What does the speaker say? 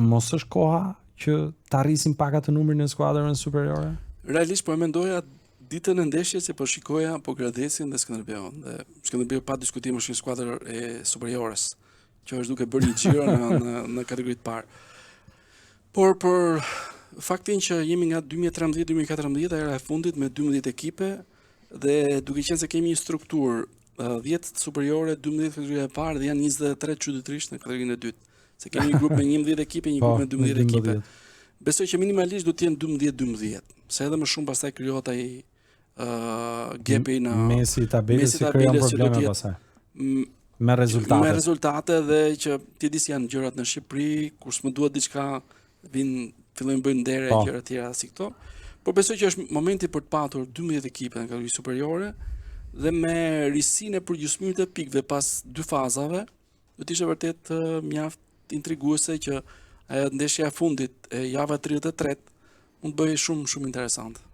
mos është koha që të arrisim pak atë numrin e skuadrave superiore? Realisht po e mendoja ditën e ndeshjes se po shikoja po Gradesin dhe Skënderbeun. Dhe Skënderbeu pa diskutim është një skuadër e superiores, që është duke bërë një xhiro në kategoritë parë. Por për faktin që jemi nga 2013-2014 era e fundit me 12 ekipe dhe duke qenë se kemi një strukturë 10 superiore, 12 kategoria e parë dhe janë 23 çuditërisht në kategorinë e dytë. Se kemi një grup me 11 ekipe, një grup me 12 ekipe. Besoj që minimalisht do të jenë 12-12, se edhe më shumë pastaj krijohet ai gepi në mesi tabelës që krijon probleme pastaj. Me rezultate. Me rezultate dhe që ti di si janë gjërat në Shqipëri, kur s'më duhet diçka fillojnë bëjnë ndere e gjëra tjera si këto. Por besoj që është momenti për të patur 12 ekipe në kategori superiore dhe me risinë e përgjysmimit të pikëve pas 2 fazave, do të ishte vërtet mjaft intriguese që ndeshja e fundit e java 33 mund të bëjë shumë interesante.